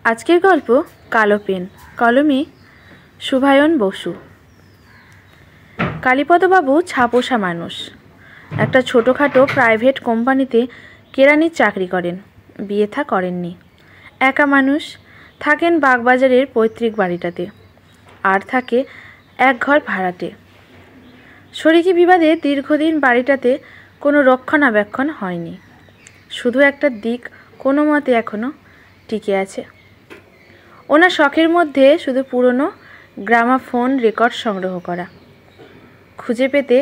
আজকের গল্প কালো পেন, কলমে শুভায়ন বসু। কালীপদবাবু ছাপোষা মানুষ। একটা ছোটোখাটো প্রাইভেট কোম্পানিতে কেরানির চাকরি করেন। বিয়ে থা করেননি। একা মানুষ, থাকেন বাগবাজারের পৈতৃক বাড়িটাতে, আর থাকে এক ঘর ভাড়াটে। শরিকি বিবাদে দীর্ঘদিন বাড়িটাতে কোনো রক্ষণাবেক্ষণ হয়নি। শুধু একটা দিক কোনো মতে এখনও টিকে আছে। ওনার শখের মধ্যে শুধু পুরনো গ্রামাফোন রেকর্ড সংগ্রহ করা। খুঁজে পেতে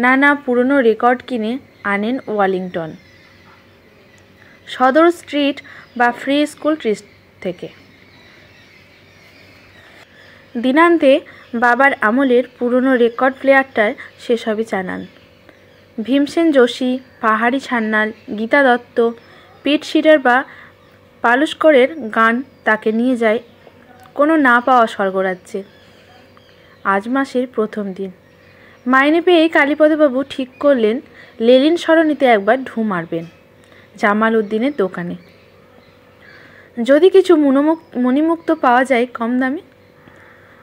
নানা পুরনো রেকর্ড কিনে আনেন ওয়ালিংটন, সদর স্ট্রিট বা ফ্রি স্কুল ট্রিস্ট থেকে। দিনান্তে বাবার আমলের পুরনো রেকর্ড প্লেয়ারটায় সেসবই চানান। ভীমসেন যোশী, পাহাড়ি ছান্নাল, গীতা দত্ত, পিট সিডার বা পালুস্করের গান তাকে নিয়ে যায় কোনো না পাওয়া স্বর্গরাজ্যে। আজ মাসের প্রথম দিন। মাইনে পেয়েই কালীপদবাবু ঠিক করলেন লেলিন সরণিতে একবার ঢু মারবেন জামাল উদ্দিনের দোকানে। যদি কিছু মণিমুক্ত পাওয়া যায় কম দামে।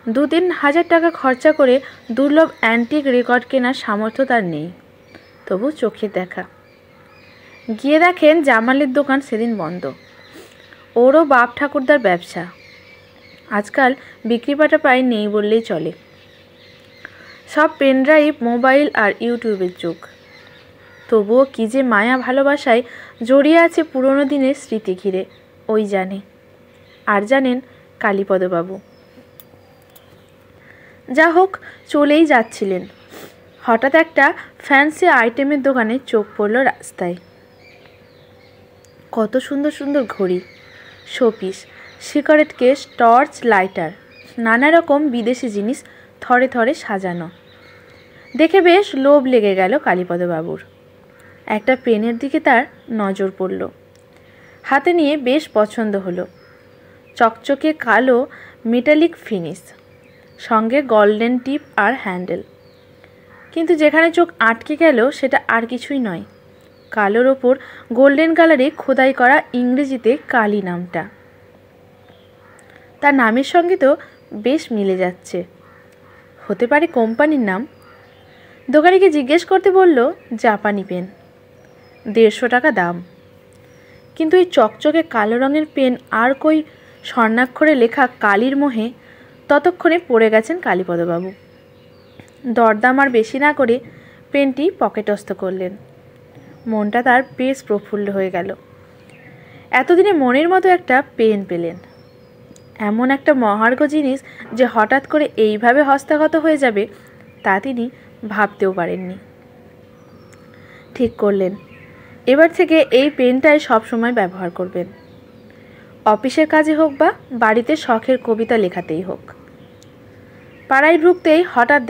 2-3 হাজার টাকা খরচা করে দুর্লভ অ্যান্টিক রেকর্ড কেনার সামর্থ্য তার নেই, তবু চোখে দেখা। গিয়ে দেখেন জামালের দোকান সেদিন বন্ধ। ওরও বাপ ঠাকুরদার ব্যবসা। আজকাল বিক্রিপাটা প্রায় নেই বললেই চলে। সব পেনড্রাইভ, মোবাইল আর ইউটিউবের যুগ। তবুও কী যে মায়া ভালোবাসায় জড়িয়ে আছে পুরনো দিনের স্মৃতি ঘিরে, ওই জানে। আর জানেন কালীপদবাবু। যা হোক, চলেই যাচ্ছিলেন। হঠাৎ একটা ফ্যান্সি আইটেমের দোকানে চোখ পড়ল রাস্তায়। কত সুন্দর সুন্দর ঘড়ি, showpiece, cigarette case, torch, lighter, নানা রকম বিদেশি জিনিস থরে থরে সাজানো। দেখে বেশ লোভ লেগে গেল কালীপদবাবুর। একটা পেনের দিকে তার নজর পড়ল। হাতে নিয়ে বেশ পছন্দ হলো। চকচকে কালো মেটালিক ফিনিশ, সঙ্গে গোল্ডেন টিপ আর হ্যান্ডেল। কিন্তু যেখানে চোখ আটকে গেল সেটা আর কিছুই নয়, কালোর ওপর গোল্ডেন কালারে খোদাই করা ইংরেজিতে কালী নামটা। তার নামের সঙ্গে তো বেশ মিলে যাচ্ছে। হতে পারে কোম্পানির নাম। দোকানিকে জিজ্ঞেস করতে বলল জাপানি পেন, 150 টাকা দাম। কিন্তু এই চকচকে কালো রঙের পেন আর কই স্বর্ণাক্ষরে লেখা কালীর মোহে ততক্ষণে পড়ে গেছেন কালীপদবাবু। দরদাম আর বেশি না করে পেনটি পকেটস্থ করলেন। মনটা তার বেশ প্রফুল্ল হয়ে গেল। এতদিনে মনের মতো একটা পেন পেলেন। এমন একটা মহার্ঘ জিনিস যে হঠাৎ করে এইভাবে হস্তগত হয়ে যাবে তা তিনি ভাবতেও পারেননি। ঠিক করলেন এবার থেকে এই পেনটাই সবসময় ব্যবহার করবেন। অফিসের কাজে হোক বা বাড়িতে শখের কবিতা লেখাতেই হোক। পাড়ায় ঢুকতেই হঠাৎ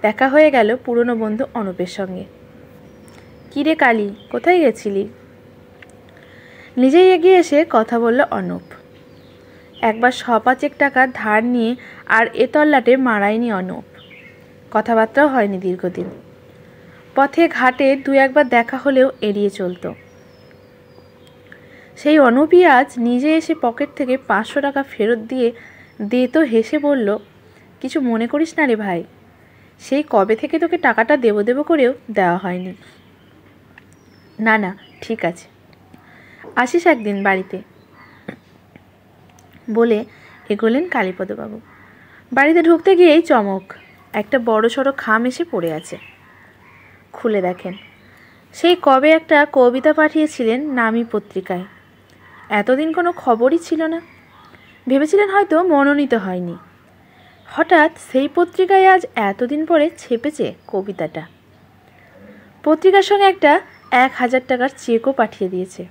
দেখা হয়ে গেল পুরনো বন্ধু অনুপের সঙ্গে। কিরে কালী, কোথায় গেছিলি? নিজেই এগিয়ে এসে কথা বলল অনুপ। একবার 5-5 টাকা ধার নিয়ে আর এ তল্লাটে মারায়নি অনুপ। কথাবার্তাও হয়নি দীর্ঘদিন। পথে ঘাটে 2-1 দেখা হলেও এড়িয়ে চলত। সেই অনুপই আজ নিজে এসে পকেট থেকে 500 টাকা ফেরত দিয়ে তো হেসে বলল, কিছু মনে করিস না রে ভাই, সেই কবে থেকে তোকে টাকাটা দেবো করেও দেওয়া হয়নি। না না, ঠিক আছে, আসিস একদিন বাড়িতে, বলে এগোলেন কালীপদবাবু। বাড়িতে ঢুকতে গিয়েই চমক, একটা বড়সড় খাম এসে পড়ে আছে। খুলে দেখেন সেই কবে একটা কবিতা পাঠিয়েছিলেন নামী পত্রিকায়। এতদিন কোনো খবরই ছিল না। ভেবেছিলেন হয়তো মনোনীত হয়নি। হঠাৎ সেই পত্রিকায় আজ এতদিন পরে ছেপেছে কবিতাটা। পত্রিকার সঙ্গে একটা 1000 টাকার চেকও পাঠিয়ে দিয়েছে।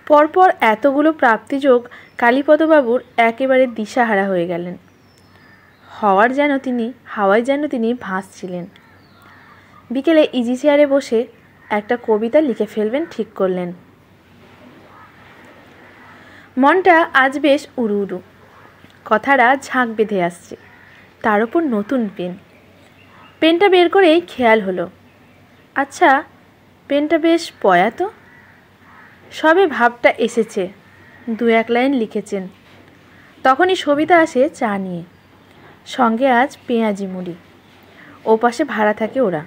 পরপর এতগুলো প্রাপ্তিযোগ কালীপদবাবুর একেবারে দিশাহারা হয়ে গেলেন। হাওয়ায় যেন তিনি ভাসছিলেন। বিকেলে ইজি চেয়ারে বসে একটা কবিতা লিখে ফেলবেন ঠিক করলেন। মনটা আজ বেশ উড়ু, কথাটা ঝাঁক বেঁধে আসছে। তার উপর নতুন পেনটা বের করেই খেয়াল হলো, আচ্ছা পেনটা বেশ পয়া তো। সবে ভাবটা এসেছে, এক লাইন লিখেছেন। তখনই সবিতা আসে চা নিয়ে, সঙ্গে আজ পেঁয়াজি মুড়ি। ওপাশে ভাড়া থাকে ওরা।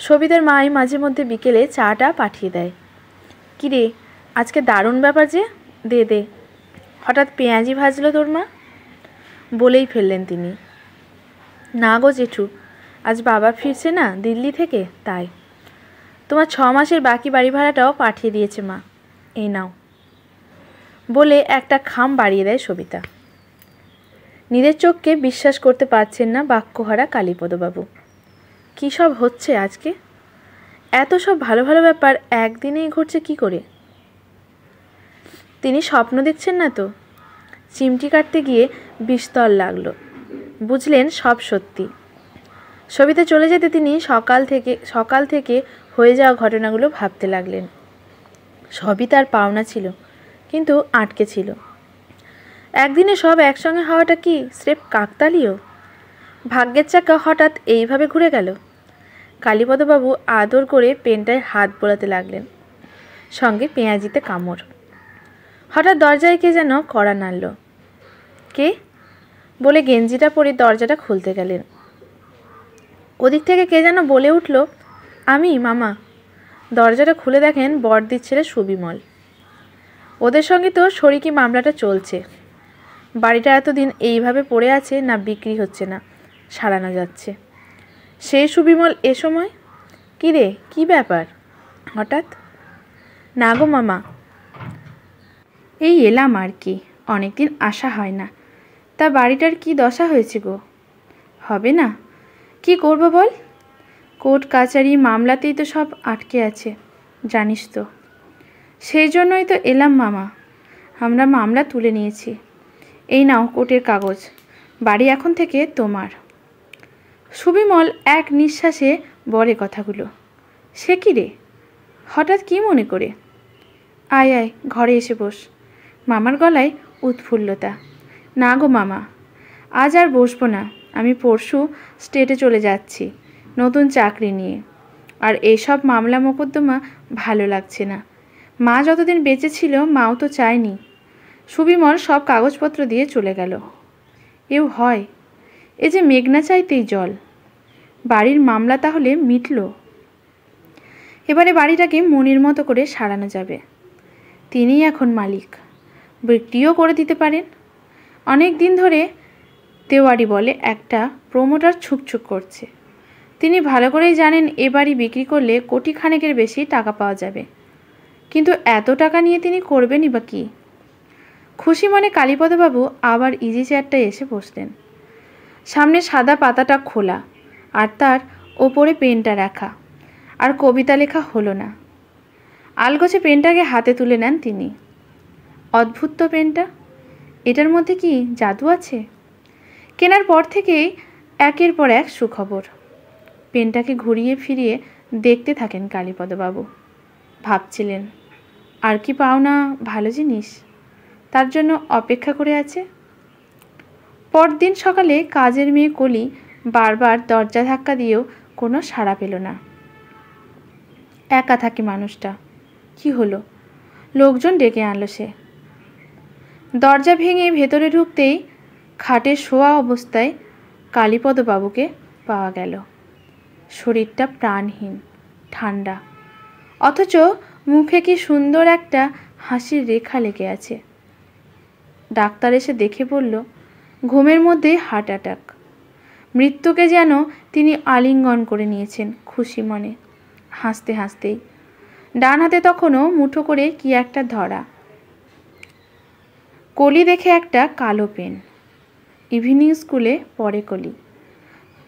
সবিতার মাই মাঝে মধ্যে বিকেলে চাটা পাঠিয়ে দেয়। কিরে, আজকে দারুণ ব্যাপার যে, দে দে। হঠাৎ পেঁয়াজি ভাজলো তোর মা? বলেই ফেললেন তিনি। না গো জেঠু, আজ বাবা ফিরছে না দিল্লি থেকে, তাই। তোমার 6 মাসের বাকি বাড়ি ভাড়াটাও পাঠিয়ে দিয়েছে মা, এই নাও। বলে একটা খাম বাড়িয়ে দেয় সবিতা। নিজের চোখকে বিশ্বাস করতে পারছেন না বাক্যহারা কালীপদবাবু। কী সব হচ্ছে আজকে? এত সব ভালো ভালো ব্যাপার একদিনেই ঘটছে কি করে? তিনি স্বপ্ন দেখছেন না তো? চিমটি কাটতে গিয়ে বিস্তর লাগলো, বুঝলেন সব সত্যি। সবিতা চলে যেতে তিনি সকাল থেকে হয়ে যাওয়া ঘটনাগুলো ভাবতে লাগলেন। সবই তার পাওনা ছিল, কিন্তু আটকে ছিল। একদিনে সব একসঙ্গে হওয়াটা কি স্রেফ কাকতালীয়? ভাগ্যের চাকা হঠাৎ এইভাবে ঘুরে গেল। কালীপদবাবু আদর করে পেনটায় হাত বোলাতে লাগলেন, সঙ্গে পেঁয়াজিতে কামড়। হঠাৎ দরজায় কে যেন কড়া নাড়ল। কে? বলে গেঞ্জিটা পরে দরজাটা খুলতে গেলেন। ওদিক থেকে কে যেন বলে উঠল, আমি মামা। দরজাটা খুলে দেখেন বড়দির ছেলে সুবিমল। ওদের সঙ্গে তো শরিকি মামলাটা চলছে। বাড়িটা এতদিন এইভাবে পড়ে আছে, না বিক্রি হচ্ছে না সারানো যাচ্ছে। সেই সুবিমল এ সময়? কী রে, কী ব্যাপার হঠাৎ? না গো মামা, এই এলাম আর কি, অনেকদিন আসা হয় না। তা বাড়িটার কি দশা হয়েছে গো? হবে না? কি করব বল? কোর্ট কাচারি মামলাতেই তো সব আটকে আছে, জানিস তো। সেই জন্যই তো এলাম মামা। আমরা মামলা তুলে নিয়েছি। এই নাও কোর্টের কাগজ, বাড়ি এখন থেকে তোমার। সুবিমল এক নিঃশ্বাসে বলে কথাগুলো। সে কি রে, হঠাৎ কি মনে করে? আয় আয়, ঘরে এসে বস। মামার গলায় উৎফুল্লতা। না গো মামা, আজ আর বসবো না। আমি পরশু স্টেটে চলে যাচ্ছি নতুন চাকরি নিয়ে। আর এইসব মামলা মোকদ্দমা ভালো লাগছে না। মা যতদিন বেঁচে ছিল মাও তো চায়নি। সুবিমল সব কাগজপত্র দিয়ে চলে গেল। এও হয়? এ যে মেঘনা চাইতেই জল। বাড়ির মামলা তাহলে মিটল। এবারে বাড়িটাকে মনের মতো করে সারানো যাবে। তিনিই এখন মালিক, বিক্রিও করে দিতে পারেন। অনেক দিন ধরে তেওয়ারি বলে একটা প্রমোটার ছুকছুক করছে। তিনি ভালো করেই জানেন এ বাড়ি বিক্রি করলে কোটি খানেকের বেশি টাকা পাওয়া যাবে। কিন্তু এত টাকা নিয়ে তিনি করবেনই বা কী? খুশি মনে কালীপদবাবু আবার ইজি চেয়ারটায় এসে বসলেন। সামনে সাদা পাতাটা খোলা, আর তার ওপরে পেনটা রাখা। আর কবিতা লেখা হলো না। আলগোছে পেনটাকে হাতে তুলে নেন তিনি। অদ্ভুত তো পেনটা। এটার মধ্যে কি জাদু আছে? কেনার পর থেকেই একের পর এক সুখবর। পেনটাকে ঘুরিয়ে ফিরিয়ে দেখতে থাকেন কালীপদবাবু। ভাবছিলেন, আর কি পাওনা ভালো জিনিস তার জন্য অপেক্ষা করে আছে। পরদিন সকালে কাজের মেয়ে কলি বারবার দরজা ধাক্কা দিয়েও কোনো সাড়া পেল না। একা থাকে মানুষটা। কি হলো? লোকজন ডেকে আনলো সে। দরজা ভেঙে ভেতরে ঢুকতেই খাটে শোয়া অবস্থায় কালীপদবাবুকে পাওয়া গেল। শরীরটা প্রাণহীন, ঠান্ডা, অথচ মুখে কি সুন্দর একটা হাসির রেখা লেগে আছে। ডাক্তার এসে দেখে বলল, ঘুমের মধ্যে হার্ট অ্যাটাক। মৃত্যুকে যেন তিনি আলিঙ্গন করে নিয়েছেন খুশি মনে, হাসতে হাসতেই। ডান হাতে তখনও মুঠো করে কি একটা ধরা। কলি দেখে একটা কালো পেন। ইভিনিং স্কুলে পড়ে কলি।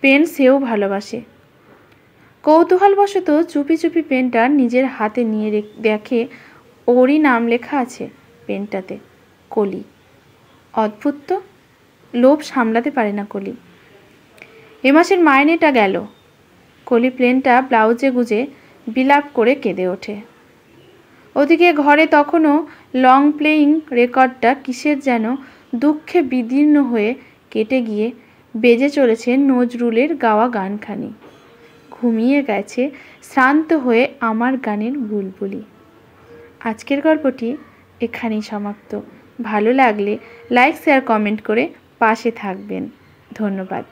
পেন সেও ভালোবাসে। কৌতূহলবশত চুপি চুপি পেনটা নিজের হাতে নিয়ে দেখে ওরই নাম লেখা আছে পেনটাতে, কলি। অদ্ভুত তো, লোভ সামলাতে পারে না কলি। এ মাসের মাইনেটা গেল। কলি প্লেনটা ব্লাউজে গুজে বিলাপ করে কেঁদে ওঠে। ওদিকে ঘরে তখনও লং প্লেয়িং রেকর্ডটা কিসের যেন দুঃখে বিদীর্ণ হয়ে কেটে গিয়ে বেজে চলেছে নজরুলের গাওয়া গানখানি। ঘুমিয়ে গেছে শ্রান্ত হয়ে আমার গানের বুলবুলি। আজকের গল্পটি এখানেই সমাপ্ত। ভালো লাগলে লাইক শেয়ার কমেন্ট করে পাশে থাকবেন। ধন্যবাদ।